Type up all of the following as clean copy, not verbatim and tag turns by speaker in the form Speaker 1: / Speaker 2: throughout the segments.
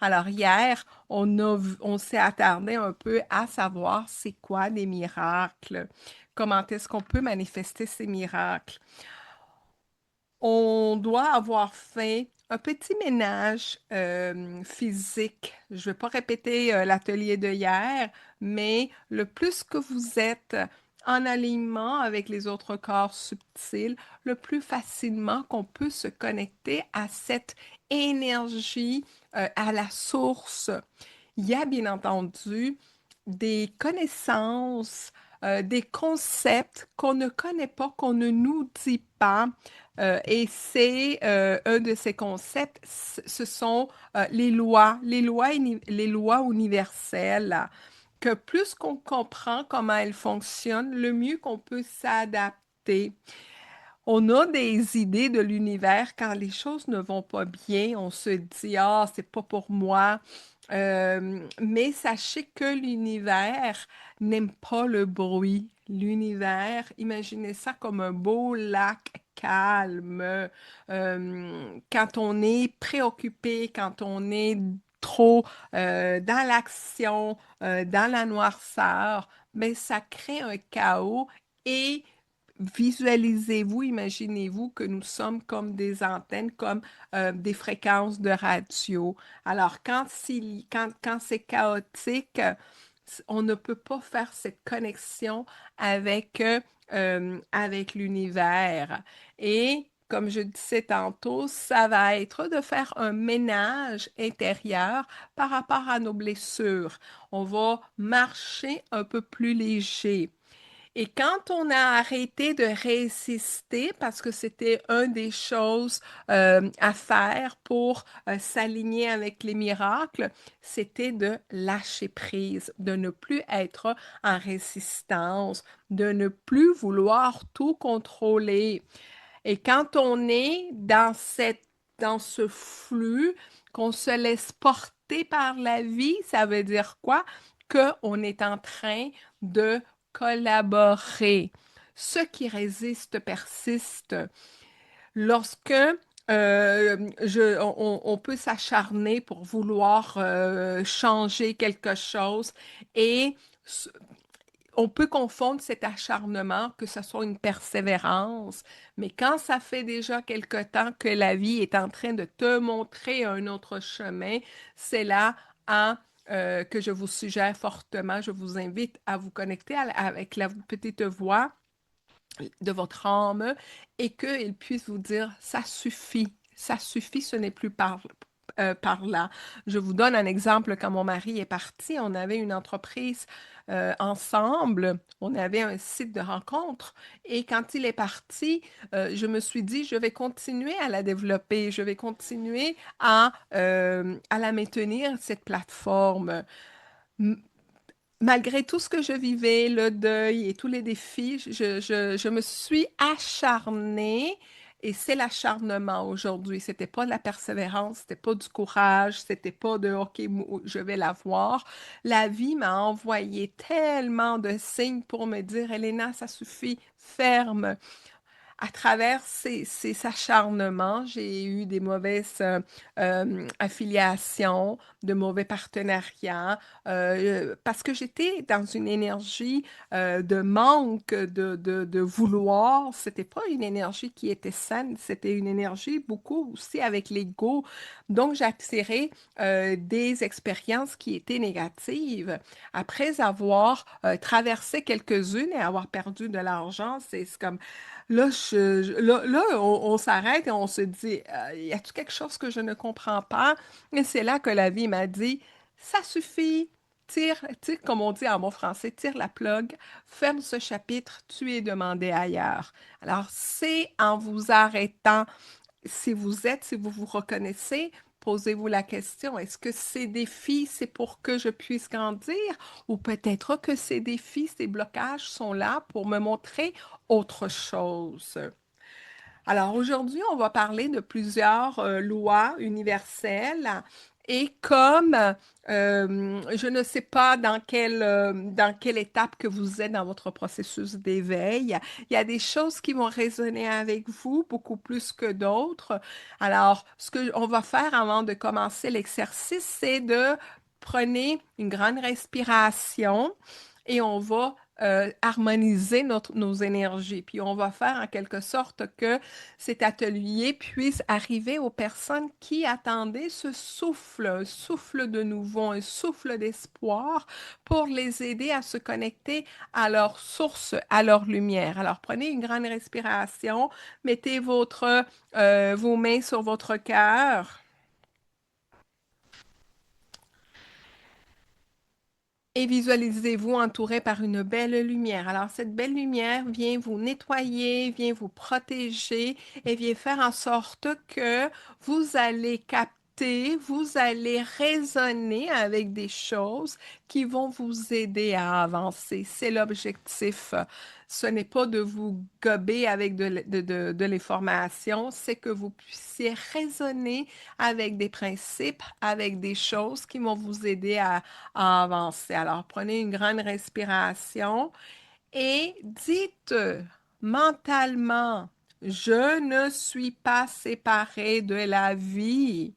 Speaker 1: Alors hier, on s'est attardé un peu à savoir c'est quoi des miracles, comment est-ce qu'on peut manifester ces miracles. On doit avoir fait un petit ménage physique. Je ne vais pas répéter l'atelier de hier, mais le plus que vous êtes en alignement avec les autres corps subtils, le plus facilement qu'on peut se connecter à cette énergie, à la source. Il y a bien entendu des connaissances, des concepts qu'on ne connaît pas, qu'on ne nous dit pas. Et c'est un de ces concepts, ce sont les lois universelles, que plus qu'on comprend comment elles fonctionnent, le mieux qu'on peut s'adapter. On a des idées de l'univers quand les choses ne vont pas bien. On se dit, ah, c'est pas pour moi. Mais sachez que l'univers n'aime pas le bruit. L'univers, imaginez ça comme un beau lac calme. Quand on est préoccupé, quand on est trop dans l'action, dans la noirceur, mais ça crée un chaos et visualisez-vous, imaginez-vous que nous sommes comme des antennes, comme des fréquences de radio. Alors, quand c'est chaotique, on ne peut pas faire cette connexion avec l'univers. Et comme je disais tantôt, ça va être de faire un ménage intérieur par rapport à nos blessures. On va marcher un peu plus léger. Et quand on a arrêté de résister, parce que c'était une des choses à faire pour s'aligner avec les miracles, c'était de lâcher prise, de ne plus être en résistance, de ne plus vouloir tout contrôler. Et quand on est dans ce flux, qu'on se laisse porter par la vie, ça veut dire quoi? Qu'on est en train de collaborer. Ce qui résiste persiste. Lorsque on peut s'acharner pour vouloir changer quelque chose et on peut confondre cet acharnement, que ce soit une persévérance, mais quand ça fait déjà quelque temps que la vie est en train de te montrer un autre chemin, c'est là que je vous suggère fortement, je vous invite à vous connecter avec la petite voix de votre âme et qu'il puisse vous dire, ça suffit, ce n'est plus par là. Je vous donne un exemple. Quand mon mari est parti, on avait une entreprise ensemble, on avait un site de rencontre et quand il est parti, je me suis dit, je vais continuer à la développer, je vais continuer à la maintenir, cette plateforme. Malgré tout ce que je vivais, le deuil et tous les défis, je me suis acharnée et c'est l'acharnement aujourd'hui. C'était pas de la persévérance, c'était pas du courage, c'était pas de OK, je vais l'avoir. La vie m'a envoyé tellement de signes pour me dire, Elena, ça suffit, ferme. À travers ces acharnements, j'ai eu des mauvaises affiliations, de mauvais partenariats, parce que j'étais dans une énergie de manque, de vouloir. C'était pas une énergie qui était saine, c'était une énergie beaucoup aussi avec l'ego. Donc, j'attirais des expériences qui étaient négatives. Après avoir traversé quelques-unes et avoir perdu de l'argent, c'est comme là, là, on s'arrête et on se dit, y a-t-il quelque chose que je ne comprends pas? Et c'est là que la vie m'a dit, ça suffit, tire, comme on dit en bon français, tire la plug, ferme ce chapitre, tu es demandé ailleurs. Alors, c'est en vous arrêtant, si vous vous reconnaissez, posez-vous la question, est-ce que ces défis, c'est pour que je puisse grandir ou peut-être que ces défis, ces blocages sont là pour me montrer autre chose? Alors aujourd'hui, on va parler de plusieurs lois universelles Et comme je ne sais pas dans quelle étape que vous êtes dans votre processus d'éveil, il y a des choses qui vont résonner avec vous beaucoup plus que d'autres. Alors, ce que on va faire avant de commencer l'exercice, c'est de prenez une grande respiration et on va harmoniser nos énergies. Puis on va faire en quelque sorte que cet atelier puisse arriver aux personnes qui attendaient ce souffle, un souffle de nouveau, un souffle d'espoir pour les aider à se connecter à leur source, à leur lumière. Alors prenez une grande respiration, mettez vos mains sur votre cœur. Et visualisez-vous entouré par une belle lumière. Alors, cette belle lumière vient vous nettoyer, vient vous protéger et vient faire en sorte que vous allez capter, vous allez raisonner avec des choses qui vont vous aider à avancer. C'est l'objectif. Ce n'est pas de vous gober avec de l'information, c'est que vous puissiez raisonner avec des principes, avec des choses qui vont vous aider à avancer. Alors, prenez une grande respiration et dites mentalement, je ne suis pas séparé de la vie.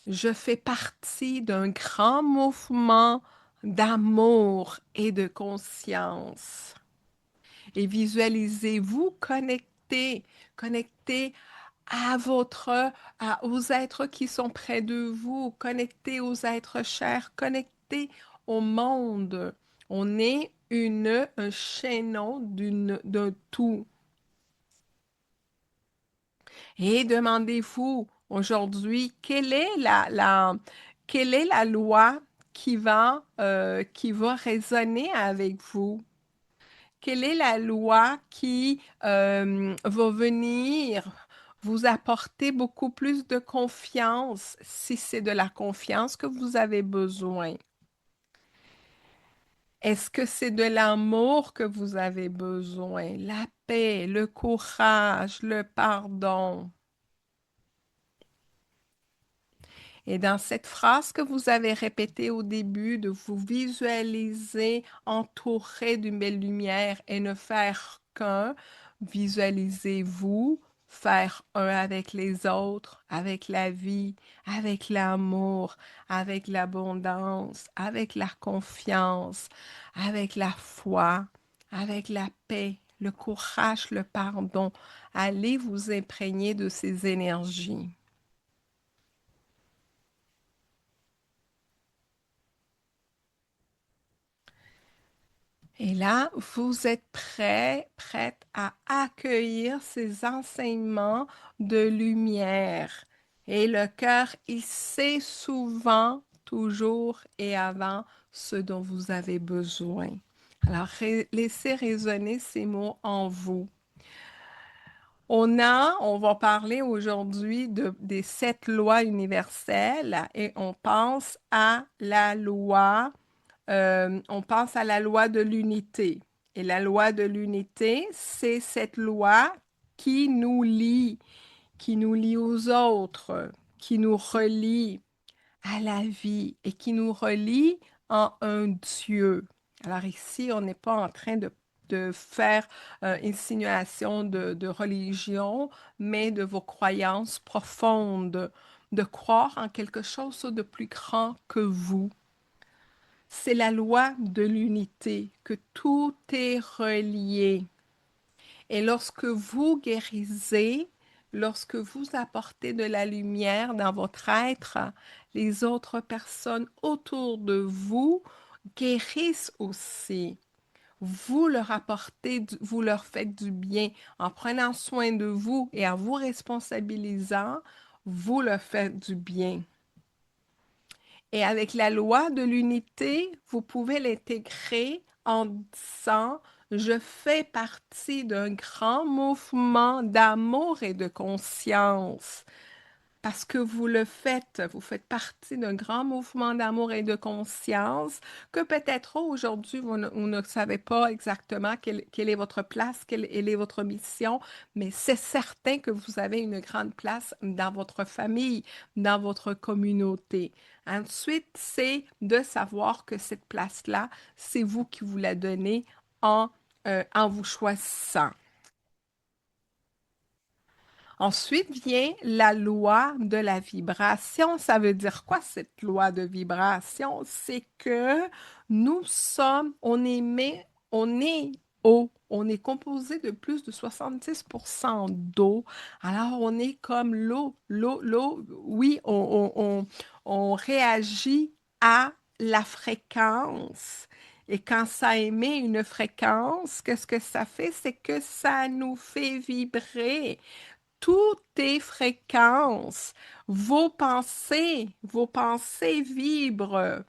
Speaker 1: Je fais partie d'un grand mouvement d'amour et de conscience. Et visualisez-vous connecté aux êtres qui sont près de vous, connectés aux êtres chers, connectés au monde. On est un chaînon d'un tout. Et demandez-vous aujourd'hui, quelle est la loi qui va résonner avec vous? Quelle est la loi qui va venir vous apporter beaucoup plus de confiance si c'est de la confiance que vous avez besoin? Est-ce que c'est de l'amour que vous avez besoin? La paix, le courage, le pardon? Et dans cette phrase que vous avez répétée au début, de vous visualiser entouré d'une belle lumière et ne faire qu'un, visualisez-vous faire un avec les autres, avec la vie, avec l'amour, avec l'abondance, avec la confiance, avec la foi, avec la paix, le courage, le pardon. Allez vous imprégner de ces énergies. Et là, vous êtes prête à accueillir ces enseignements de lumière. Et le cœur, il sait souvent, toujours et avant ce dont vous avez besoin. Alors, laissez résonner ces mots en vous. On va parler aujourd'hui des 7 lois universelles et on pense à la loi de l'unité. Et la loi de l'unité, c'est cette loi qui qui nous lie aux autres, qui nous relie à la vie et qui nous relie en un Dieu. Alors ici, on n'est pas en train de faire insinuation de religion, mais de vos croyances profondes, de croire en quelque chose de plus grand que vous. C'est la loi de l'unité, que tout est relié. Et lorsque vous guérissez, lorsque vous apportez de la lumière dans votre être, les autres personnes autour de vous guérissent aussi. Vous leur faites du bien en prenant soin de vous et en vous responsabilisant, vous leur faites du bien. Et avec la loi de l'unité, vous pouvez l'intégrer en disant, je fais partie d'un grand mouvement d'amour et de conscience. parce que vous faites partie d'un grand mouvement d'amour et de conscience que peut-être aujourd'hui vous ne savez pas exactement quelle est votre place, quelle est votre mission, mais c'est certain que vous avez une grande place dans votre famille, dans votre communauté. Ensuite, c'est de savoir que cette place-là, c'est vous qui vous la donnez en vous choisissant. Ensuite vient la loi de la vibration. Ça veut dire quoi cette loi de vibration? C'est que on émet, on est eau. On est composé de plus de 70% d'eau. Alors, on est comme l'eau. Oui, on réagit à la fréquence. Et quand ça émet une fréquence, qu'est-ce que ça fait? C'est que ça nous fait vibrer toutes tes fréquences, vos pensées vibrent,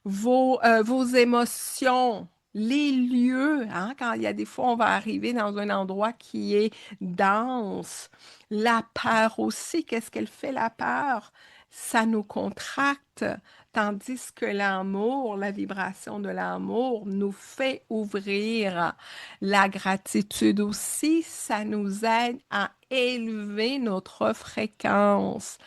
Speaker 1: vos émotions, les lieux, hein, quand il y a des fois, on va arriver dans un endroit qui est dense. La peur aussi, qu'est-ce qu'elle fait, la peur? Ça nous contracte, tandis que l'amour, la vibration de l'amour nous fait ouvrir. La gratitude aussi, ça nous aide à élever notre fréquence.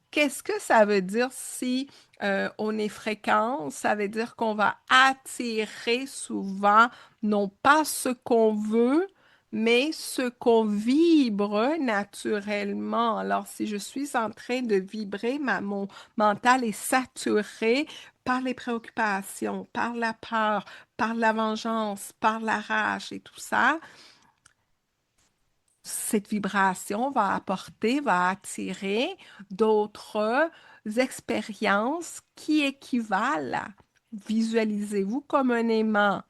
Speaker 1: Qu'est-ce que ça veut dire si on est fréquent? Ça veut dire qu'on va attirer souvent non pas ce qu'on veut, mais ce qu'on vibre naturellement. Alors, si je suis en train de vibrer, mon mental est saturé par les préoccupations, par la peur, par la vengeance, par la rage et tout ça, cette vibration va attirer d'autres expériences qui équivalent. Visualisez-vous comme un aimant.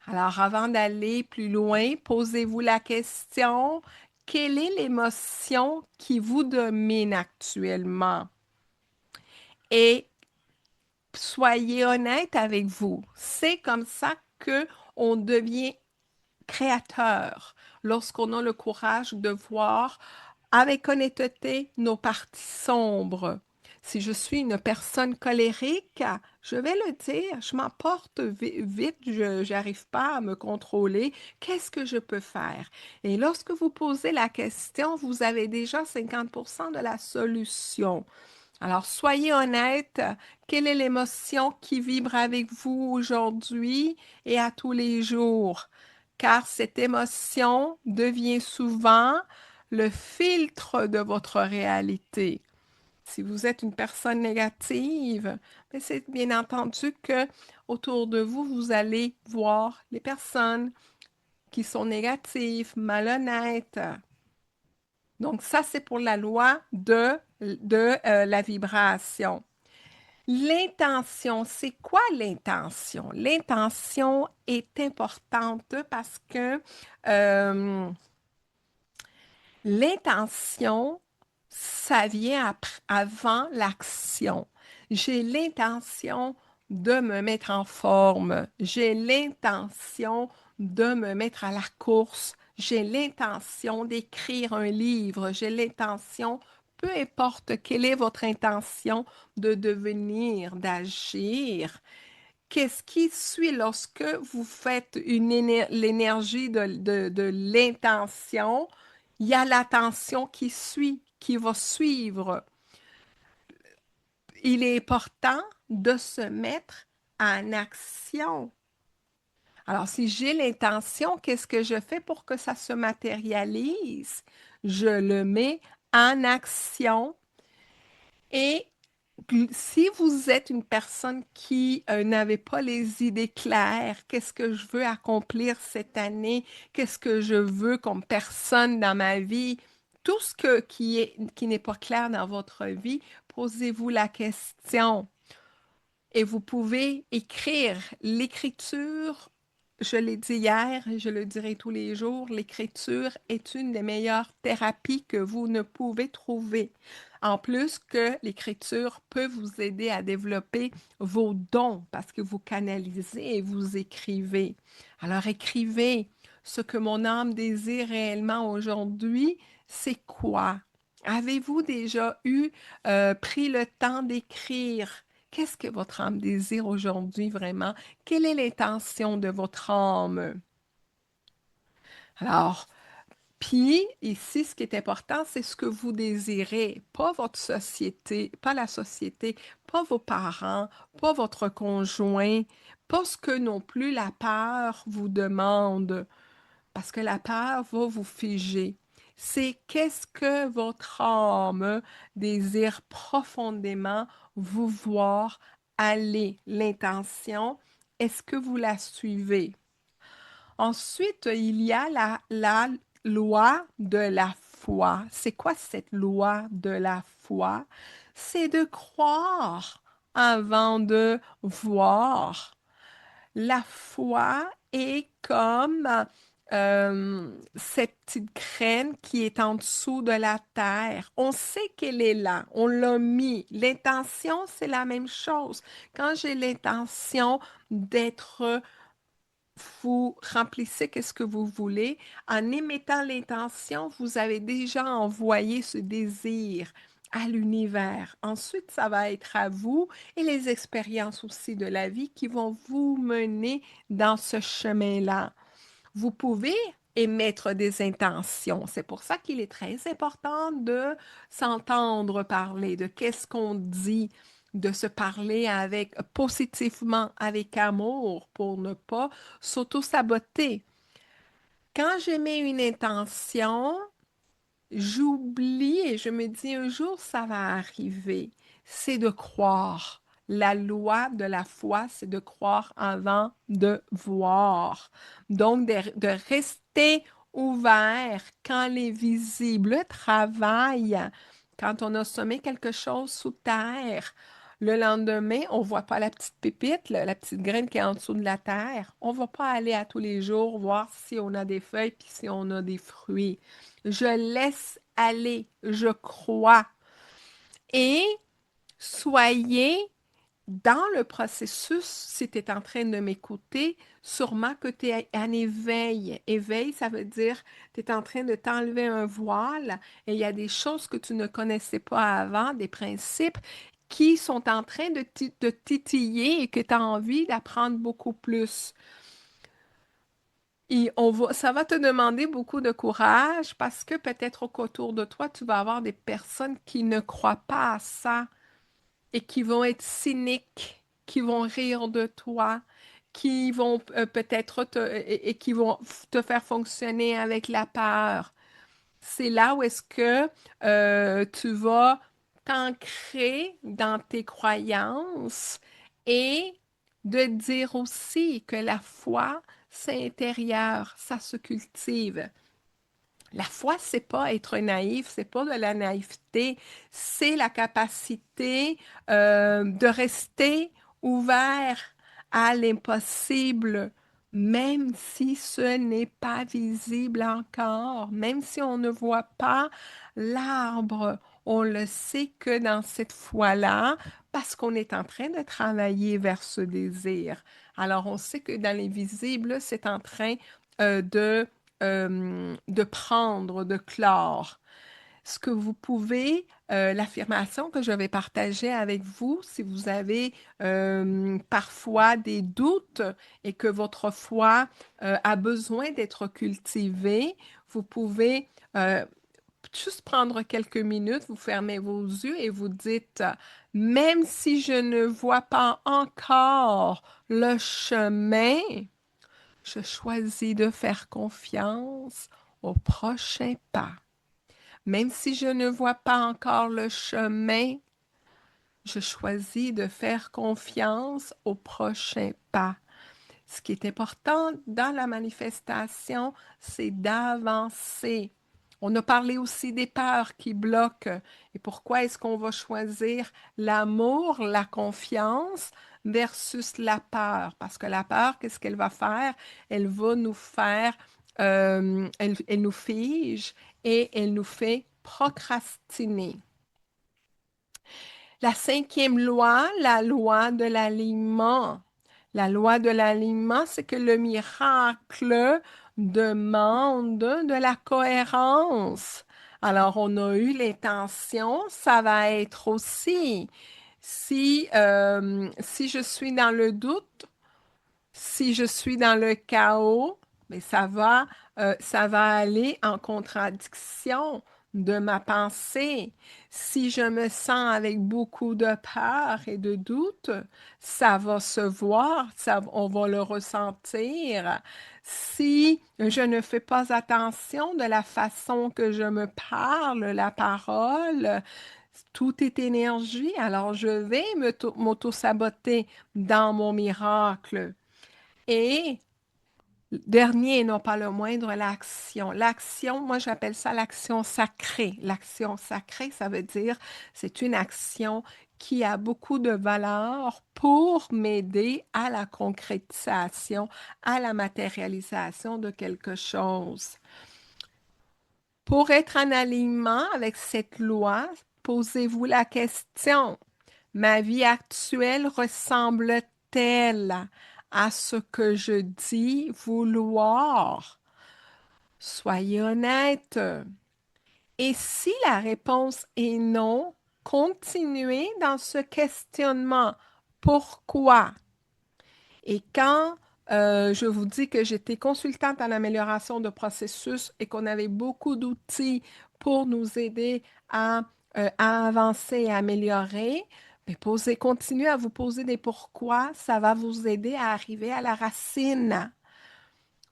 Speaker 1: Alors, avant d'aller plus loin, posez-vous la question, quelle est l'émotion qui vous domine actuellement? Et soyez honnête avec vous. C'est comme ça que on devient créateur lorsqu'on a le courage de voir avec honnêteté nos parties sombres. Si je suis une personne colérique, je vais le dire, je m'emporte vite, je n'arrive pas à me contrôler. Qu'est-ce que je peux faire? Et lorsque vous posez la question, vous avez déjà 50% de la solution. Alors, soyez honnête. Quelle est l'émotion qui vibre avec vous aujourd'hui et à tous les jours? Car cette émotion devient souvent le filtre de votre réalité. Si vous êtes une personne négative, mais c'est bien entendu que autour de vous, vous allez voir les personnes qui sont négatives, malhonnêtes. Donc, ça, c'est pour la loi de la vibration. L'intention, c'est quoi l'intention? L'intention est importante parce que euh, l'intention, ça vient avant l'action. J'ai l'intention de me mettre en forme. J'ai l'intention de me mettre à la course. J'ai l'intention d'écrire un livre. J'ai l'intention, peu importe quelle est votre intention, de devenir, d'agir. Qu'est-ce qui suit lorsque vous faites l'énergie de l'intention? Il y a l'attention qui suit, qui va suivre. Il est important de se mettre en action. Alors, si j'ai l'intention, qu'est-ce que je fais pour que ça se matérialise? Je le mets en action et si vous êtes une personne qui n'avait pas les idées claires, qu'est-ce que je veux accomplir cette année, qu'est-ce que je veux comme personne dans ma vie, tout qui n'est pas clair dans votre vie, posez-vous la question. Et vous pouvez écrire. L'écriture, je l'ai dit hier et je le dirai tous les jours, l'écriture est une des meilleures thérapies que vous ne pouvez trouver. En plus que l'écriture peut vous aider à développer vos dons parce que vous canalisez et vous écrivez. Alors écrivez ce que mon âme désire réellement aujourd'hui, c'est quoi? Avez-vous déjà pris le temps d'écrire? Qu'est-ce que votre âme désire aujourd'hui vraiment? Quelle est l'intention de votre âme? Alors, puis, ici, ce qui est important, c'est ce que vous désirez, pas votre société, pas la société, pas vos parents, pas votre conjoint, pas ce que non plus la peur vous demande, parce que la peur va vous figer. C'est qu'est-ce que votre âme désire profondément vous voir aller, l'intention, est-ce que vous la suivez? Ensuite, il y a la loi de la foi. C'est quoi cette loi de la foi? C'est de croire avant de voir. La foi est comme cette petite graine qui est en dessous de la terre. On sait qu'elle est là, on l'a mis. L'intention, c'est la même chose. Quand j'ai l'intention d'être vous remplissez qu'est-ce que vous voulez. En émettant l'intention, vous avez déjà envoyé ce désir à l'univers. Ensuite, ça va être à vous et les expériences aussi de la vie qui vont vous mener dans ce chemin-là. Vous pouvez émettre des intentions. C'est pour ça qu'il est très important de s'entendre parler, de qu'est-ce qu'on dit, de se parler avec positivement, avec amour, pour ne pas s'auto-saboter. Quand j'émets une intention, j'oublie et je me dis un jour ça va arriver. C'est de croire. La loi de la foi, c'est de croire avant de voir. Donc, de rester ouvert quand les visibles travaillent. Quand on a semé quelque chose sous terre, le lendemain, on ne voit pas la petite pépite, la petite graine qui est en dessous de la terre. On ne va pas aller à tous les jours voir si on a des feuilles puis si on a des fruits. Je laisse aller, je crois. Et soyez dans le processus, si tu es en train de m'écouter, sûrement que tu es en éveil. Éveil, ça veut dire tu es en train de t'enlever un voile et il y a des choses que tu ne connaissais pas avant, des principes qui sont en train de titiller et que tu as envie d'apprendre beaucoup plus. Et ça va te demander beaucoup de courage parce que peut-être qu'autour de toi, tu vas avoir des personnes qui ne croient pas à ça et qui vont être cyniques, qui vont rire de toi, qui vont peut-être et qui vont te faire fonctionner avec la peur. C'est là où est-ce que tu vas t'ancrer dans tes croyances et de dire aussi que la foi, c'est intérieur, ça se cultive. La foi, c'est pas être naïf, c'est pas de la naïveté, c'est la capacité de rester ouvert à l'impossible, même si ce n'est pas visible encore, même si on ne voit pas l'arbre, on le sait que dans cette foi-là, parce qu'on est en train de travailler vers ce désir. Alors, on sait que dans les visibles, c'est en train de prendre, de clore. Ce que vous pouvez, l'affirmation que je vais partager avec vous, si vous avez parfois des doutes et que votre foi a besoin d'être cultivée, vous pouvez juste prendre quelques minutes, vous fermez vos yeux et vous dites, même si je ne vois pas encore le chemin, je choisis de faire confiance au prochain pas. Même si je ne vois pas encore le chemin, je choisis de faire confiance au prochain pas. Ce qui est important dans la manifestation, c'est d'avancer. On a parlé aussi des peurs qui bloquent. Et pourquoi est-ce qu'on va choisir l'amour, la confiance versus la peur? Parce que la peur, qu'est-ce qu'elle va faire? Elle va nous faire, elle nous fige et elle nous fait procrastiner. La cinquième loi, la loi de l'alignement. La loi de l'alignement, c'est que le miracle demande de la cohérence. Alors, on a eu l'intention, ça va être aussi, si je suis dans le doute, si je suis dans le chaos, mais ça va aller en contradiction de ma pensée. Si je me sens avec beaucoup de peur et de doute, ça va se voir, on va le ressentir. Si je ne fais pas attention de la façon que je me parle, la parole, tout est énergie, alors je vais m'auto-saboter dans mon miracle. Et dernier et non pas le moindre, l'action. L'action, moi j'appelle ça l'action sacrée. L'action sacrée, ça veut dire c'est une action qui a beaucoup de valeur pour m'aider à la concrétisation, à la matérialisation de quelque chose. Pour être en alignement avec cette loi, posez-vous la question, ma vie actuelle ressemble-t-elle à ce que je dis vouloir? Soyez honnête. Et si la réponse est non, continuez dans ce questionnement. Pourquoi? Et quand je vous dis que j'étais consultante en amélioration de processus et qu'on avait beaucoup d'outils pour nous aider à avancer et à améliorer, mais continuez à vous poser des pourquoi, ça va vous aider à arriver à la racine.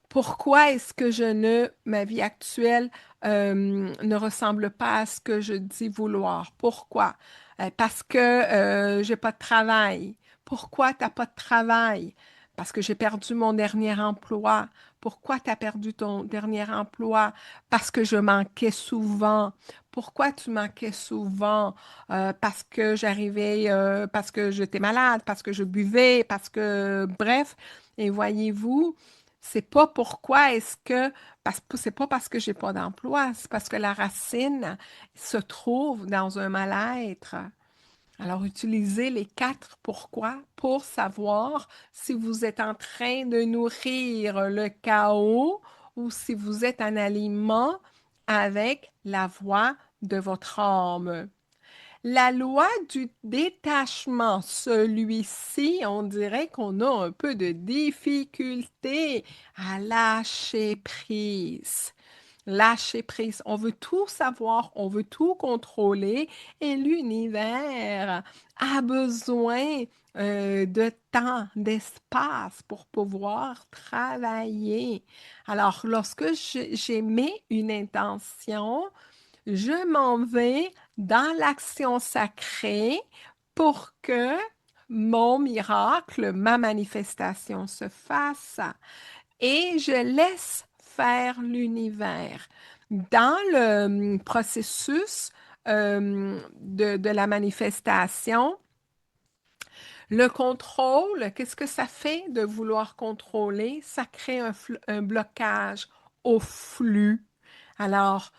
Speaker 1: Pourquoi est-ce que ma vie actuelle ne ressemble pas à ce que je dis vouloir? Pourquoi? Parce que j'ai pas de travail. Pourquoi tu n'as pas de travail? Parce que j'ai perdu mon dernier emploi. Pourquoi tu as perdu ton dernier emploi? Parce que je manquais souvent. Pourquoi tu manquais souvent? Parce que parce que j'étais malade, parce que je buvais, bref. Et voyez-vous, c'est pas pourquoi est-ce que, c'est pas parce que j'ai pas d'emploi, c'est parce que la racine se trouve dans un mal-être. Alors, utilisez les quatre pourquoi pour savoir si vous êtes en train de nourrir le chaos ou si vous êtes en aliment avec la voix de votre âme. La loi du détachement, celui-ci, on dirait qu'on a un peu de difficulté à lâcher prise. Lâcher prise. On veut tout savoir, on veut tout contrôler et l'univers a besoin de temps, d'espace pour pouvoir travailler. Alors, lorsque j'émets une intention, je m'en vais dans l'action sacrée pour que mon miracle, ma manifestation se fasse et je laisse faire l'univers. Dans le processus de la manifestation, le contrôle, qu'est-ce que ça fait de vouloir contrôler? Ça crée un blocage au flux. Alors,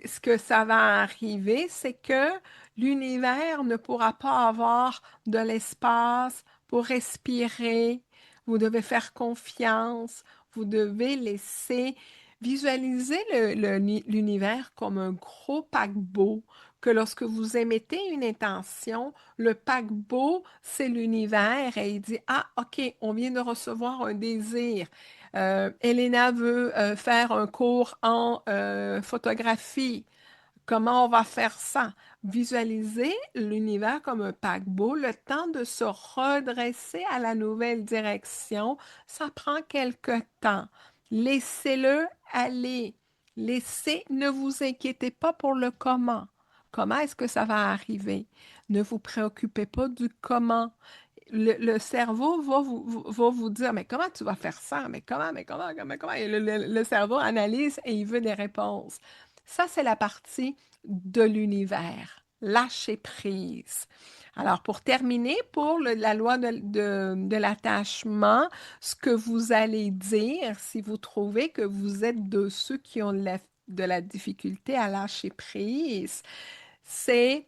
Speaker 1: ce que ça va arriver, c'est que l'univers ne pourra pas avoir de l'espace pour respirer. Vous devez faire confiance. Vous devez laisser visualiser l'univers comme un gros paquebot que lorsque vous émettez une intention, le paquebot, c'est l'univers et il dit, ah, OK, on vient de recevoir un désir. Elena veut faire un cours en photographie. Comment on va faire ça? Visualiser l'univers comme un paquebot, le temps de se redresser à la nouvelle direction, ça prend quelque temps. Laissez-le aller. Ne vous inquiétez pas pour le comment. Comment est-ce que ça va arriver? Ne vous préoccupez pas du comment. Le cerveau va vous dire, mais comment tu vas faire ça? Mais comment? Et le cerveau analyse et il veut des réponses. Ça, c'est la partie de l'univers. Lâcher prise. Alors, pour terminer, pour la loi de l'attachement, ce que vous allez dire si vous trouvez que vous êtes de ceux qui ont de la difficulté à lâcher prise, c'est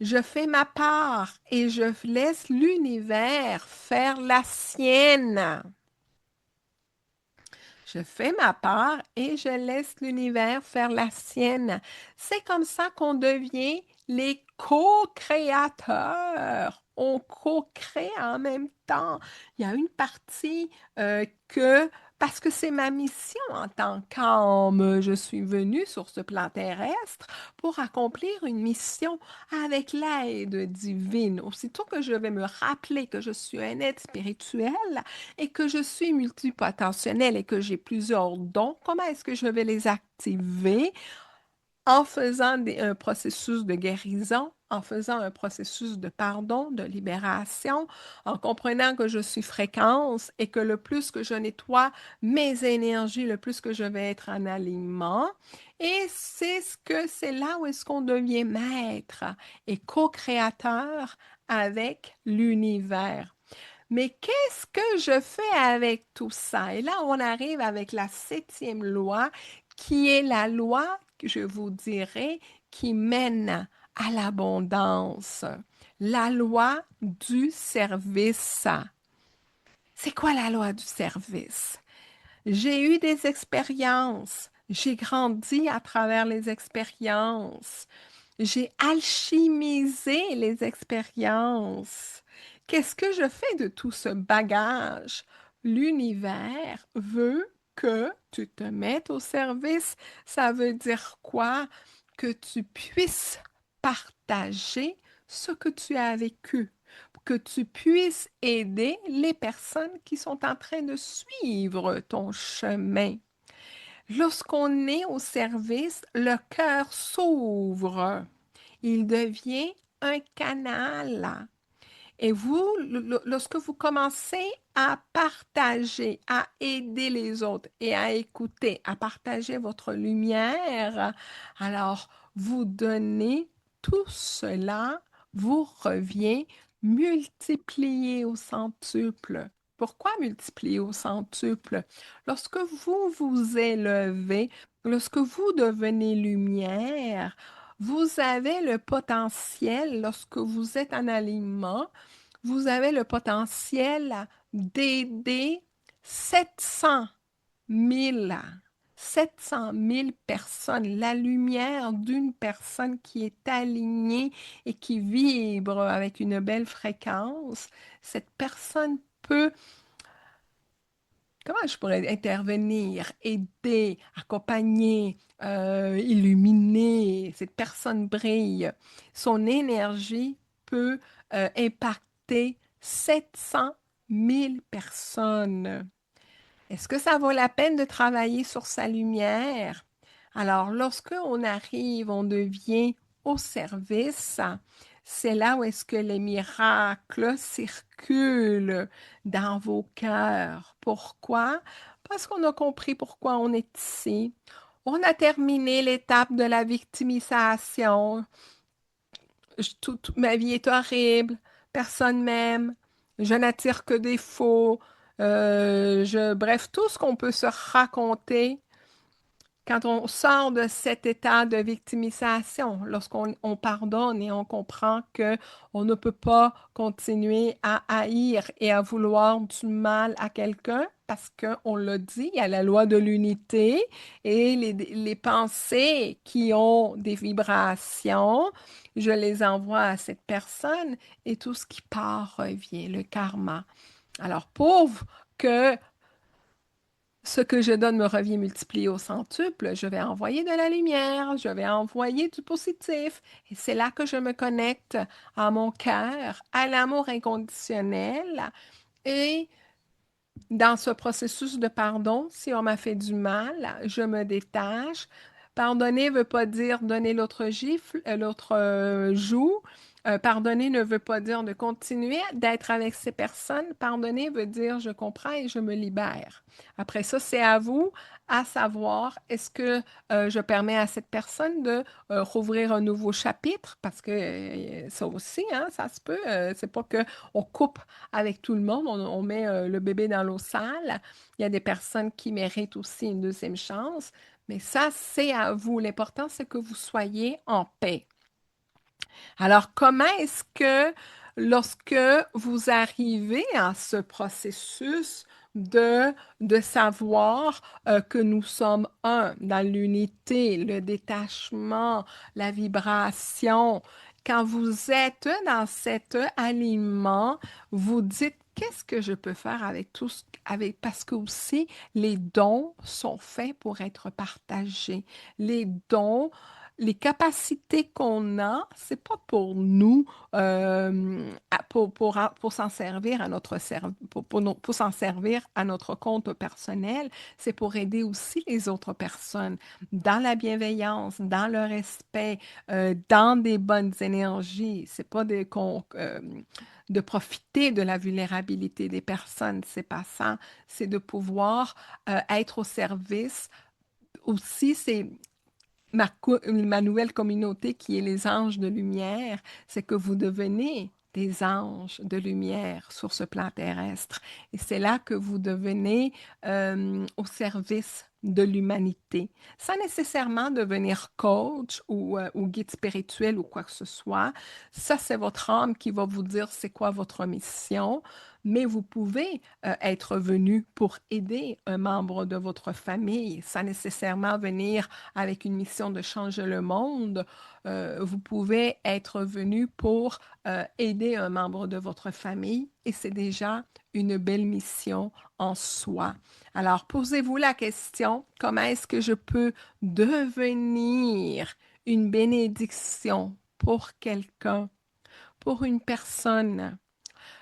Speaker 1: je fais ma part et je laisse l'univers faire la sienne. Je fais ma part et je laisse l'univers faire la sienne. C'est comme ça qu'on devient les co-créateurs. On co-crée en même temps. Il y a une partie que, parce que c'est ma mission en tant qu'âme, je suis venue sur ce plan terrestre pour accomplir une mission avec l'aide divine. Aussitôt que je vais me rappeler que je suis un être spirituel, et que je suis multipotentiel et que j'ai plusieurs dons, comment est-ce que je vais les activer? En faisant un processus de guérison, en faisant un processus de pardon, de libération, en comprenant que je suis fréquence et que le plus que je nettoie mes énergies, le plus que je vais être en alignement. Et c'est là où est-ce qu'on devient maître et co-créateur avec l'univers. Mais qu'est-ce que je fais avec tout ça? Et là, on arrive avec la septième loi, qui est la loi, que je vous dirais, qui mène à l'abondance. La loi du service. C'est quoi la loi du service? J'ai eu des expériences. J'ai grandi à travers les expériences. J'ai alchimisé les expériences. Qu'est-ce que je fais de tout ce bagage? L'univers veut que tu te mettes au service. Ça veut dire quoi? Que tu puisses partager ce que tu as vécu, que tu puisses aider les personnes qui sont en train de suivre ton chemin. Lorsqu'on est au service, le cœur s'ouvre. Il devient un canal. Et vous, lorsque vous commencez à partager, à aider les autres et à écouter, à partager votre lumière, alors vous donnez tout cela, vous revient multiplié au centuple. Pourquoi multiplier au centuple? Lorsque vous vous élevez, lorsque vous devenez lumière, vous avez le potentiel, lorsque vous êtes en alignement, vous avez le potentiel d'aider 700 000, 700 000 personnes. La lumière d'une personne qui est alignée et qui vibre avec une belle fréquence, cette personne peut, comment je pourrais intervenir, aider, accompagner, illuminer. Cette personne brille. Son énergie peut impacter 700 000 personnes. Est-ce que ça vaut la peine de travailler sur sa lumière? Alors, lorsque on arrive, on devient au service. C'est là où est-ce que les miracles circulent dans vos cœurs. Pourquoi? Parce qu'on a compris pourquoi on est ici. On a terminé l'étape de la victimisation. Toute ma vie est horrible, personne m'aime, je n'attire que des faux, bref, tout ce qu'on peut se raconter quand on sort de cet état de victimisation, lorsqu'on pardonne et on comprend que on ne peut pas continuer à haïr et à vouloir du mal à quelqu'un, parce qu'on l'a dit, il y a la loi de l'unité et les pensées qui ont des vibrations, je les envoie à cette personne et tout ce qui part revient, le karma. Alors, pauvre que ce que je donne me revient multiplié au centuple, je vais envoyer de la lumière, je vais envoyer du positif. Et c'est là que je me connecte à mon cœur, à l'amour inconditionnel. Et dans ce processus de pardon, si on m'a fait du mal, je me détache. Pardonner ne veut pas dire donner l'autre gifle, l'autre joue. Pardonner ne veut pas dire de continuer d'être avec ces personnes. Pardonner veut dire je comprends et je me libère. Après ça, c'est à vous à savoir est-ce que je permets à cette personne de rouvrir un nouveau chapitre parce que ça aussi, hein, ça se peut. C'est pas que on coupe avec tout le monde, on met le bébé dans l'eau sale. Il y a des personnes qui méritent aussi une deuxième chance, mais ça, c'est à vous. L'important, c'est que vous soyez en paix. Alors, comment est-ce que lorsque vous arrivez à ce processus, de, de savoir que nous sommes un dans l'unité, le détachement, la vibration. Quand vous êtes dans cet alignement, vous dites, qu'est-ce que je peux faire avec tout ce, avec, parce que aussi, les dons sont faits pour être partagés. Les dons, les capacités qu'on a, c'est pas pour nous, pour s'en servir à notre pour s'en servir à notre compte personnel, c'est pour aider aussi les autres personnes dans la bienveillance, dans le respect, dans des bonnes énergies. C'est pas de profiter de la vulnérabilité des personnes, c'est pas ça. C'est de pouvoir être au service. Aussi, c'est ma nouvelle communauté qui est les anges de lumière, c'est que vous devenez des anges de lumière sur ce plan terrestre. Et c'est là que vous devenez au service de l'humanité, sans nécessairement devenir coach ou guide spirituel ou quoi que ce soit. Ça, c'est votre âme qui va vous dire c'est quoi votre mission, mais vous pouvez être venu pour aider un membre de votre famille, sans nécessairement venir avec une mission de changer le monde. Vous pouvez être venu pour aider un membre de votre famille et c'est déjà une belle mission en soi. Alors, posez-vous la question, comment est-ce que je peux devenir une bénédiction pour quelqu'un, pour une personne?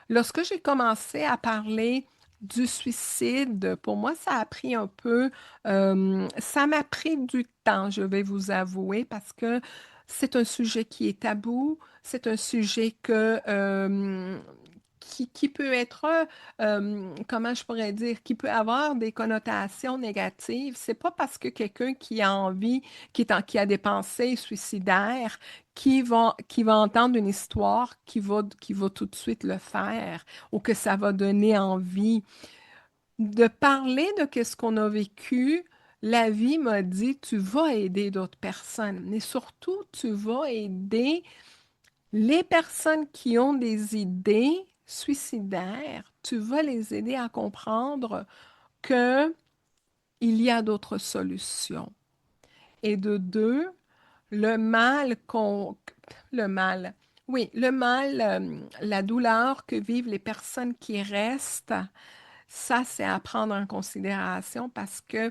Speaker 1: Lorsque j'ai commencé à parler du suicide, pour moi, ça a pris un peu, ça m'a pris du temps, je vais vous avouer, parce que c'est un sujet qui est tabou, c'est un sujet qui peut être, comment je pourrais dire, qui peut avoir des connotations négatives. C'est pas parce que quelqu'un qui a envie, qui a des pensées suicidaires, qui va entendre une histoire, qui va tout de suite le faire, ou que ça va donner envie de parler de qu'est-ce qu'on a vécu. La vie m'a dit, tu vas aider d'autres personnes, mais surtout, tu vas aider les personnes qui ont des idées suicidaires. Tu vas les aider à comprendre que il y a d'autres solutions. Et de deux, le mal qu'on... Le mal. Oui, le mal, la douleur que vivent les personnes qui restent, ça, c'est à prendre en considération parce que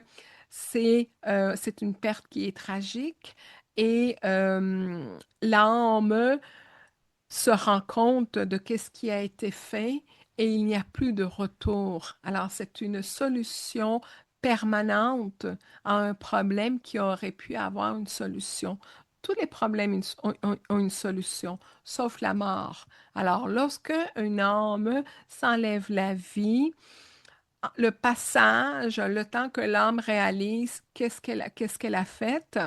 Speaker 1: c'est une perte qui est tragique et l'âme se rend compte de qu'est-ce qui a été fait et il n'y a plus de retour. Alors, c'est une solution permanente à un problème qui aurait pu avoir une solution. Tous les problèmes ont une solution, sauf la mort. Alors, lorsque une âme s'enlève la vie, le passage, le temps que l'âme réalise qu'est-ce qu'elle a fait,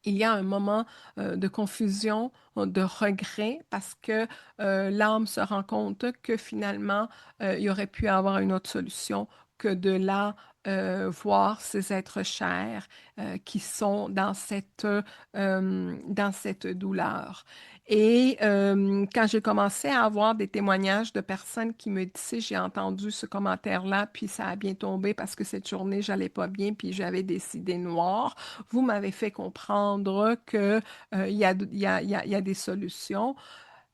Speaker 1: il y a un moment de confusion, de regret, parce que l'âme se rend compte que finalement, il y aurait pu avoir une autre solution que de là voir ces êtres chers qui sont dans cette douleur. Et quand j'ai commencé à avoir des témoignages de personnes qui me disaient, j'ai entendu ce commentaire-là, puis ça a bien tombé parce que cette journée, j'allais pas bien, puis j'avais des idées noires. Vous m'avez fait comprendre que, il y a des solutions.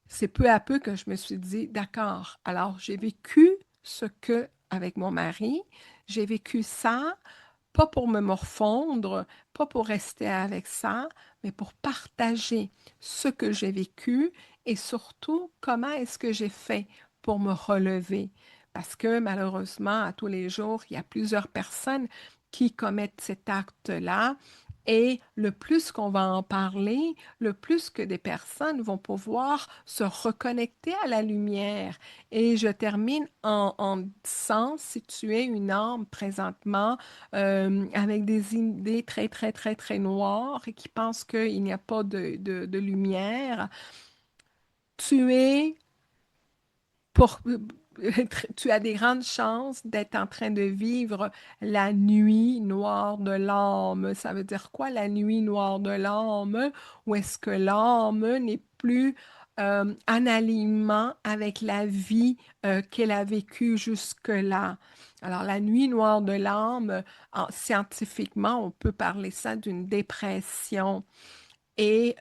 Speaker 1: C'est peu à peu que je me suis dit, d'accord, alors j'ai vécu ce que, avec mon mari, j'ai vécu ça, pas pour me morfondre, pas pour rester avec ça, mais pour partager ce que j'ai vécu et surtout comment est-ce que j'ai fait pour me relever. Parce que malheureusement, à tous les jours, il y a plusieurs personnes qui commettent cet acte-là. Et le plus qu'on va en parler, le plus que des personnes vont pouvoir se reconnecter à la lumière. Et je termine en disant, si tu es une âme présentement avec des idées très, très, très, très noires et qui pensent qu'il n'y a pas de lumière, tu es pour, tu as des grandes chances d'être en train de vivre la nuit noire de l'âme. Ça veut dire quoi, la nuit noire de l'âme? Où est-ce que l'âme n'est plus en alignement avec la vie qu'elle a vécue jusque-là. Alors, la nuit noire de l'âme, scientifiquement, on peut parler ça d'une dépression. Et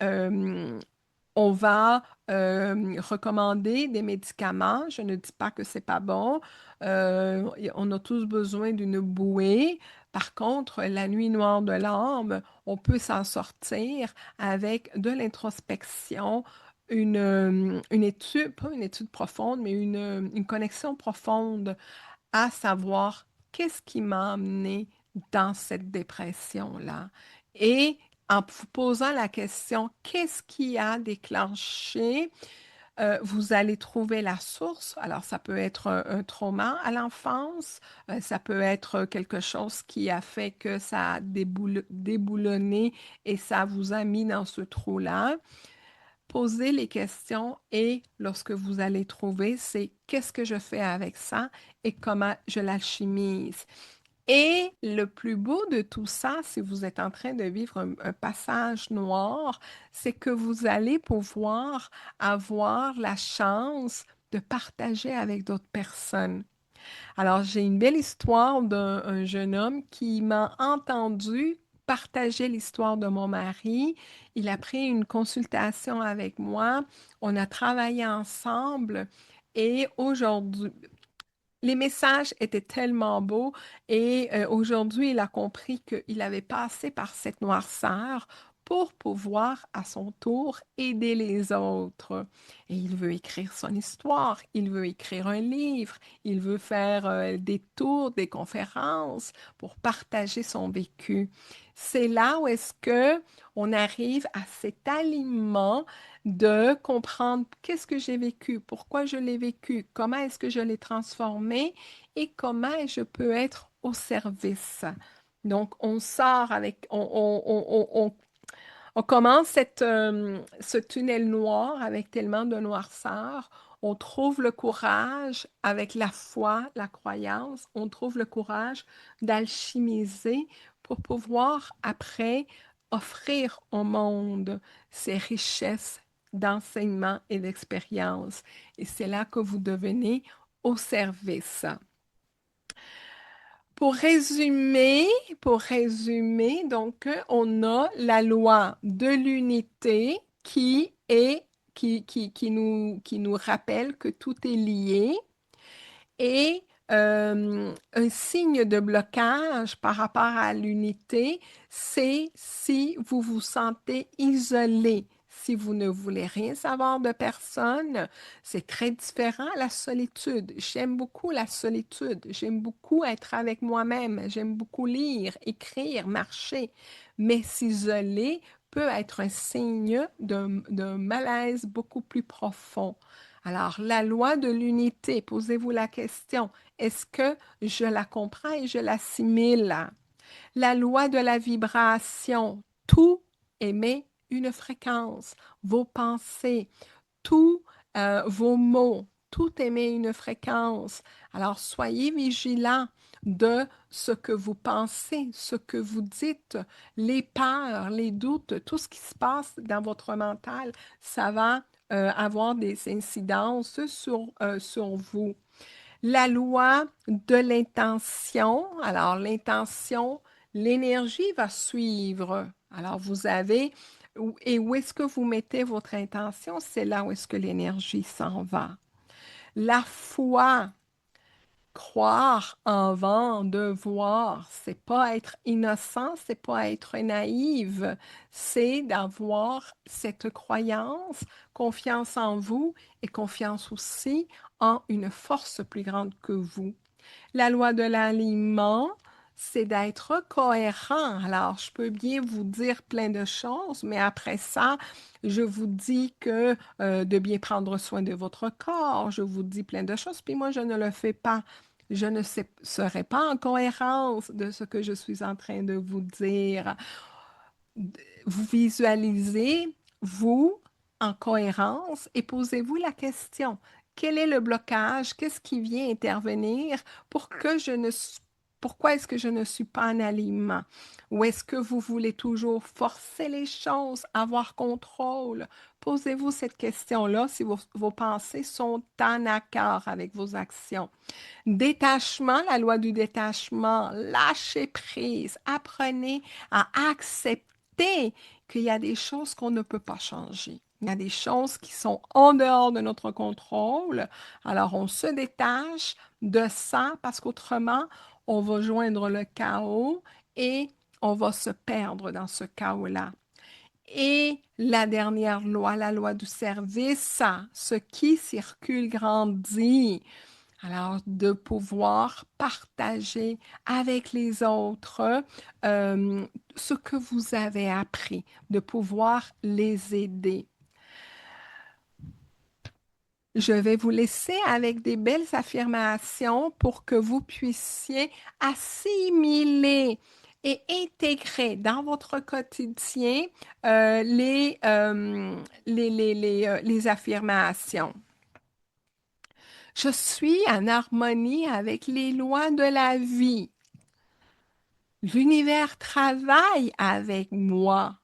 Speaker 1: on va recommander des médicaments. Je ne dis pas que c'est pas bon. On a tous besoin d'une bouée. Par contre, la nuit noire de l'âme, on peut s'en sortir avec de l'introspection, une étude, pas une étude profonde, mais une connexion profonde à savoir qu'est-ce qui m'a amené dans cette dépression-là. Et en vous posant la question, qu'est-ce qui a déclenché, vous allez trouver la source. Alors, ça peut être un trauma à l'enfance, ça peut être quelque chose qui a fait que ça a déboulonné et ça vous a mis dans ce trou-là. Posez les questions et lorsque vous allez trouver, c'est qu'est-ce que je fais avec ça et comment je l'alchimise. Et le plus beau de tout ça, si vous êtes en train de vivre un passage noir, c'est que vous allez pouvoir avoir la chance de partager avec d'autres personnes. Alors, j'ai une belle histoire d'un un jeune homme qui m'a entendu partager l'histoire de mon mari. Il a pris une consultation avec moi. On a travaillé ensemble et aujourd'hui, les messages étaient tellement beaux et aujourd'hui, il a compris qu'il avait passé par cette noirceur pour pouvoir à son tour aider les autres. Et il veut écrire son histoire, il veut écrire un livre, il veut faire des tours, des conférences pour partager son vécu. C'est là où est-ce que on arrive à cet alignement de comprendre qu'est-ce que j'ai vécu, pourquoi je l'ai vécu, comment est-ce que je l'ai transformé et comment je peux être au service. Donc, on sort avec, on commence ce tunnel noir avec tellement de noirceur. On trouve le courage avec la foi, la croyance. On trouve le courage d'alchimiser pour pouvoir après offrir au monde ces richesses d'enseignement et d'expérience. Et c'est là que vous devenez au service. Pour résumer, pour résumer, donc, on a la loi de l'unité qui nous rappelle que tout est lié et un signe de blocage par rapport à l'unité, c'est si vous vous sentez isolé, si vous ne voulez rien savoir de personne, c'est très différent à la solitude. J'aime beaucoup la solitude, j'aime beaucoup être avec moi-même, j'aime beaucoup lire, écrire, marcher, mais s'isoler peut être un signe d'un malaise beaucoup plus profond. Alors, la loi de l'unité, posez-vous la question, est-ce que je la comprends et je l'assimile? La loi de la vibration, tout émet une fréquence, vos pensées, tous vos mots, tout émet une fréquence. Alors, soyez vigilants de ce que vous pensez, ce que vous dites, les peurs, les doutes, tout ce qui se passe dans votre mental, ça va avoir des incidences sur vous. La loi de l'intention, alors l'intention, l'énergie va suivre. Alors vous avez, et où est-ce que vous mettez votre intention? C'est là où est-ce que l'énergie s'en va. La foi, croire en vent, de voir, c'est pas être innocent, c'est pas être naïve, c'est d'avoir cette croyance, confiance en vous et confiance aussi en une force plus grande que vous. La loi de l'alignement, c'est d'être cohérent. Alors, je peux bien vous dire plein de choses, mais après ça, je vous dis que de bien prendre soin de votre corps, je vous dis plein de choses, puis moi, je ne le fais pas. Je ne serai pas en cohérence de ce que je suis en train de vous dire. Vous visualisez, vous, en cohérence et posez-vous la question, quel est le blocage? Qu'est-ce qui vient intervenir pour que je ne Pourquoi est-ce que je ne suis pas en alignement? Ou est-ce que vous voulez toujours forcer les choses, avoir contrôle? Posez-vous cette question-là si vos pensées sont en accord avec vos actions. Détachement, la loi du détachement, lâchez prise, apprenez à accepter qu'il y a des choses qu'on ne peut pas changer. Il y a des choses qui sont en dehors de notre contrôle. Alors, on se détache de ça parce qu'autrement, on va joindre le chaos et on va se perdre dans ce chaos-là. Et la dernière loi, la loi du service, ce qui circule grandit. Alors, de pouvoir partager avec les autres euh, ce que vous avez appris, de pouvoir les aider. Je vais vous laisser avec des belles affirmations pour que vous puissiez assimiler et intégrer dans votre quotidien les affirmations. Je suis en harmonie avec les lois de la vie. L'univers travaille avec moi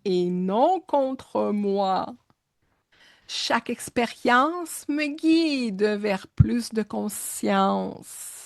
Speaker 1: et non contre moi. Chaque expérience me guide vers plus de conscience.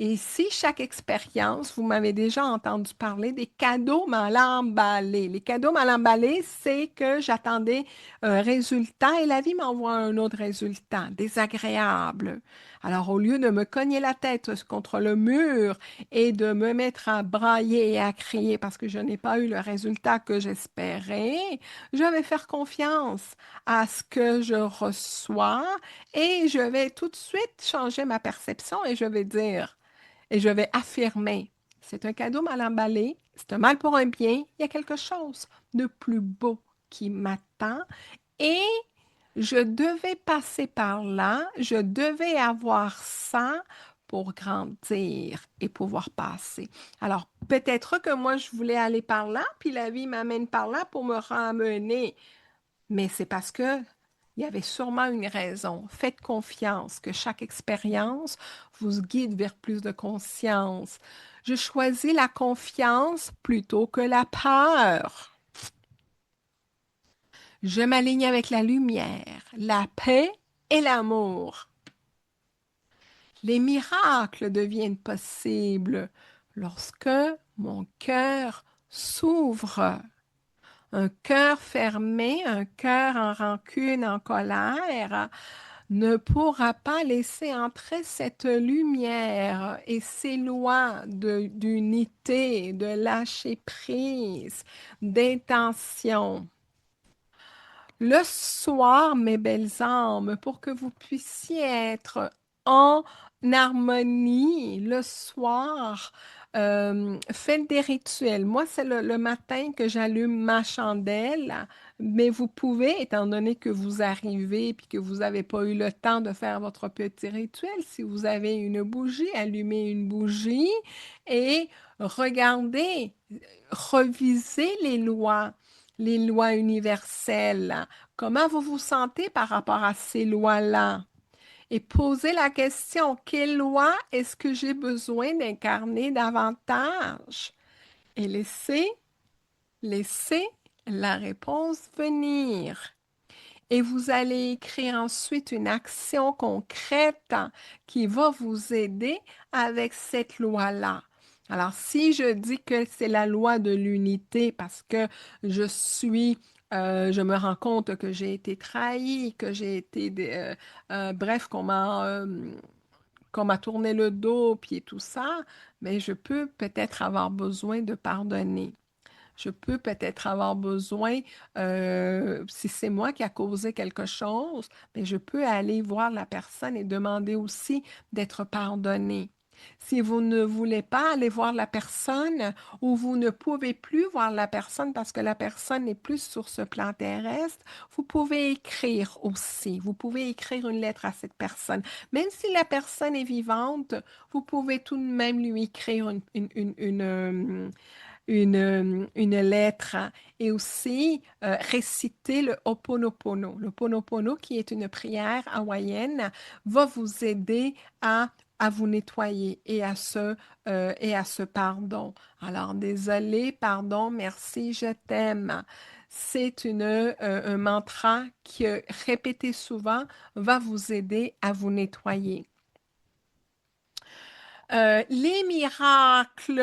Speaker 1: Et si chaque expérience, vous m'avez déjà entendu parler des cadeaux mal emballés. Les cadeaux mal emballés, c'est que j'attendais un résultat et la vie m'envoie un autre résultat, désagréable. Alors, au lieu de me cogner la tête contre le mur et de me mettre à brailler et à crier parce que je n'ai pas eu le résultat que j'espérais, je vais faire confiance à ce que je reçois et je vais tout de suite changer ma perception et je vais dire, et je vais affirmer, c'est un cadeau mal emballé, c'est un mal pour un bien, il y a quelque chose de plus beau qui m'attend et je devais passer par là, je devais avoir ça pour grandir et pouvoir passer. Alors, peut-être que moi, je voulais aller par là, puis la vie m'amène par là pour me ramener. Mais c'est parce que il y avait sûrement une raison. Faites confiance que chaque expérience vous guide vers plus de conscience. Je choisis la confiance plutôt que la peur. Je m'aligne avec la lumière, la paix et l'amour. Les miracles deviennent possibles lorsque mon cœur s'ouvre. Un cœur fermé, un cœur en rancune, en colère, ne pourra pas laisser entrer cette lumière et ces lois d'unité, de lâcher prise, d'intention. Le soir, mes belles âmes, pour que vous puissiez être en harmonie le soir, faites des rituels. Moi, c'est le matin que j'allume ma chandelle, mais vous pouvez, étant donné que vous arrivez et que vous n'avez pas eu le temps de faire votre petit rituel, si vous avez une bougie, allumez une bougie et regardez, revisez les lois universelles. Comment vous vous sentez par rapport à ces lois-là? Et posez la question, quelle loi est-ce que j'ai besoin d'incarner davantage? Et laissez la réponse venir. Et vous allez écrire ensuite une action concrète qui va vous aider avec cette loi-là. Alors, si je dis que c'est la loi de l'unité parce que je me rends compte que j'ai été trahi, que j'ai été, bref, qu'on m'a tourné le dos, puis tout ça, mais je peux peut-être avoir besoin de pardonner. Je peux peut-être avoir besoin, si c'est moi qui a causé quelque chose, mais je peux aller voir la personne et demander aussi d'être pardonné. Si vous ne voulez pas aller voir la personne ou vous ne pouvez plus voir la personne parce que la personne n'est plus sur ce plan terrestre, vous pouvez écrire aussi. Vous pouvez écrire une lettre à cette personne. Même si la personne est vivante, vous pouvez tout de même lui écrire une lettre et aussi réciter le Ho'oponopono. Le Ho'oponopono, qui est une prière hawaïenne, va vous aider à à vous nettoyer et à ce pardon. Alors, désolé, pardon, merci, je t'aime. C'est un mantra que répéter souvent va vous aider à vous nettoyer. Les miracles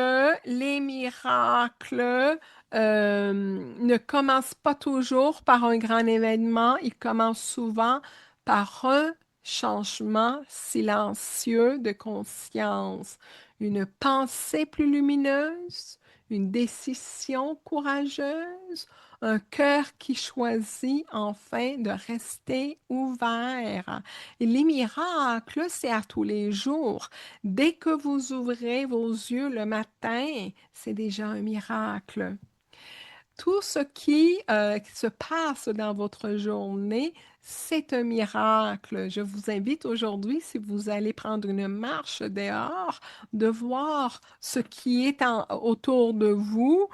Speaker 1: ne commencent pas toujours par un grand événement, ils commencent souvent par un changement silencieux de conscience, une pensée plus lumineuse, une décision courageuse, un cœur qui choisit enfin de rester ouvert. Et les miracles, c'est à tous les jours. Dès que vous ouvrez vos yeux le matin, c'est déjà un miracle. Tout ce qui se passe dans votre journée, c'est un miracle. Je vous invite aujourd'hui, si vous allez prendre une marche dehors, de voir ce qui est euh, autour de vous,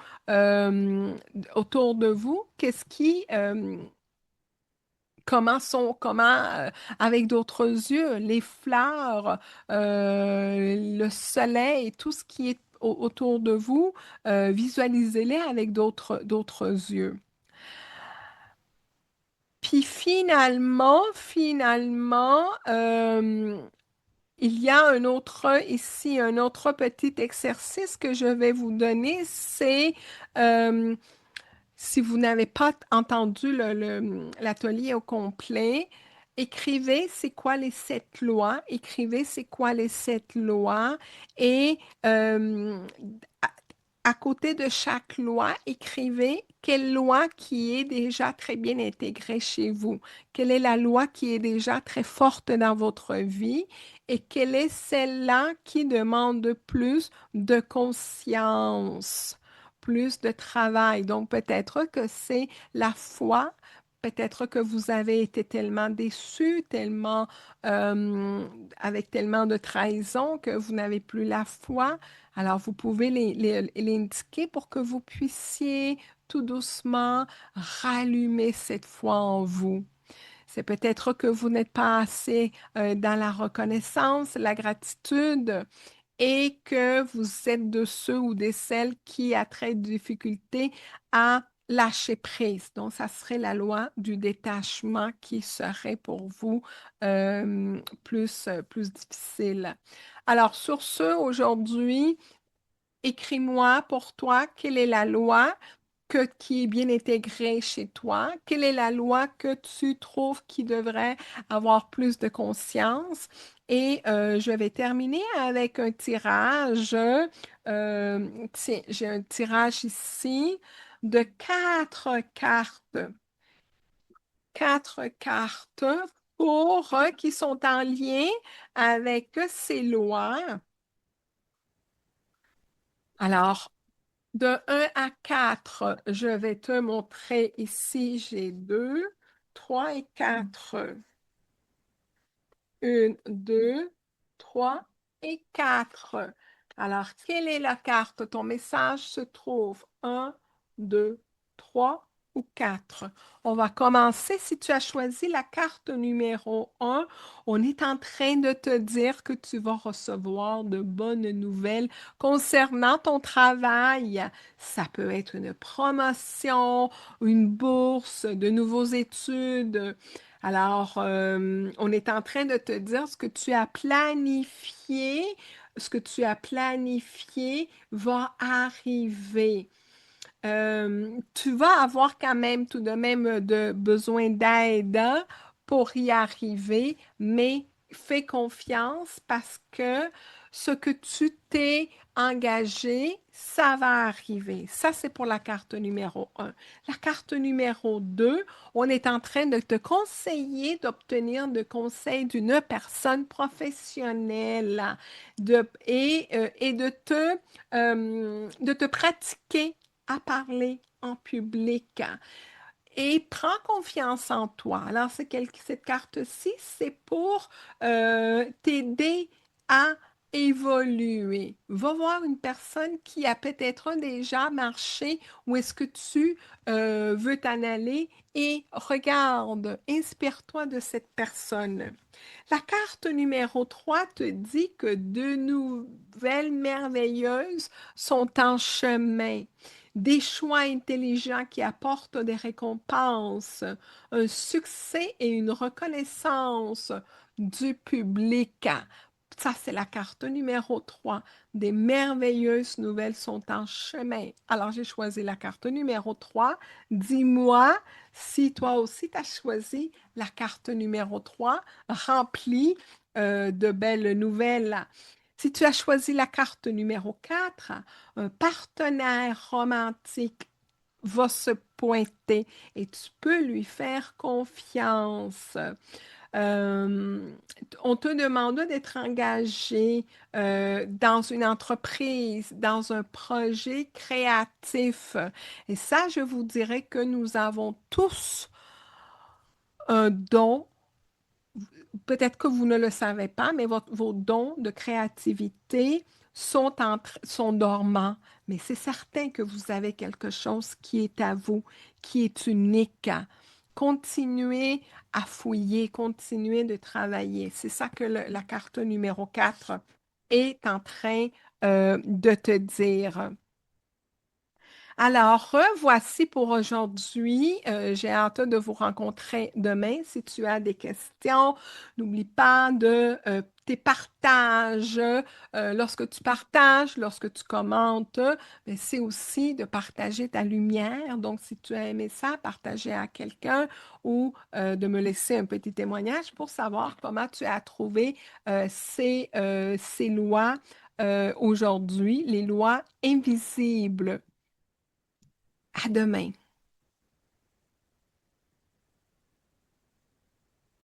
Speaker 1: comment, avec d'autres yeux, les fleurs, le soleil, tout ce qui est autour de vous, visualisez-les avec d'autres yeux. Puis finalement, il y a un autre petit exercice que je vais vous donner, c'est euh, si vous n'avez pas entendu l'atelier au complet, écrivez c'est quoi les 7 lois, écrivez c'est quoi les 7 lois et à, à côté de chaque loi, écrivez quelle loi qui est déjà très bien intégrée chez vous, quelle est la loi qui est déjà très forte dans votre vie et quelle est celle-là qui demande plus de conscience, plus de travail. Donc peut-être que c'est la foi. Peut-être que vous avez été tellement déçu, euh, avec tellement de trahison que vous n'avez plus la foi. Alors, vous pouvez les indiquer pour que vous puissiez tout doucement rallumer cette foi en vous. C'est peut-être que vous n'êtes pas assez dans la reconnaissance, la gratitude, et que vous êtes de ceux ou de celles qui a très de difficulté à lâcher prise. Donc, ça serait la loi du détachement qui serait pour vous plus difficile. Alors, sur ce, aujourd'hui, écris-moi pour toi quelle est la loi qui est bien intégrée chez toi, quelle est la loi que tu trouves qui devrait avoir plus de conscience. Et je vais terminer avec un tirage. Tiens, j'ai un tirage ici de 4 cartes. 4 cartes qui sont en lien avec ces lois. Alors, de 1 à 4, je vais te montrer ici, j'ai 2, 3 et 4. Une, deux, trois et quatre. Alors, quelle est la carte? Ton message se trouve un, deux, trois ou quatre. On va commencer. Si tu as choisi la carte numéro un, on est en train de te dire que tu vas recevoir de bonnes nouvelles concernant ton travail. Ça peut être une promotion, une bourse, de nouvelles études. Alors, on est en train de te dire ce que tu as planifié va arriver. Tu vas avoir quand même tout de même besoin d'aide hein, pour y arriver, mais fais confiance parce que ce que tu t'es engagé, ça va arriver. Ça, c'est pour la carte numéro un. La carte numéro 2, on est en train de te conseiller d'obtenir de conseils d'une personne professionnelle et de te pratiquer à parler en public et prends confiance en toi. Alors, cette carte-ci, c'est pour t'aider à évoluer. Va voir une personne qui a peut-être déjà marché où est-ce que tu veux t'en aller et regarde, inspire-toi de cette personne. La carte numéro 3 te dit que de nouvelles merveilleuses sont en chemin. Des choix intelligents qui apportent des récompenses, un succès et une reconnaissance du public. Ça, c'est la carte numéro 3. Des merveilleuses nouvelles sont en chemin. Alors, j'ai choisi la carte numéro 3. Dis-moi si toi aussi tu as choisi la carte numéro 3 remplie de belles nouvelles. Si tu as choisi la carte numéro 4, un partenaire romantique va se pointer et tu peux lui faire confiance. Euh, on te demande d'être engagé dans une entreprise, dans un projet créatif. Et ça, je vous dirais que nous avons tous un don. Peut-être que vous ne le savez pas, mais vos dons de créativité sont dormants. Mais c'est certain que vous avez quelque chose qui est à vous, qui est unique. Continuez à fouiller, continuez de travailler. C'est ça que la carte numéro 4 est en train de te dire. Alors, revoici pour aujourd'hui. J'ai hâte de vous rencontrer demain. Si tu as des questions, n'oublie pas de tes partages. Lorsque tu partages, lorsque tu commentes, ben, c'est aussi de partager ta lumière. Donc, si tu as aimé ça, partager à quelqu'un ou de me laisser un petit témoignage pour savoir comment tu as trouvé ces lois aujourd'hui, les lois invisibles. À demain.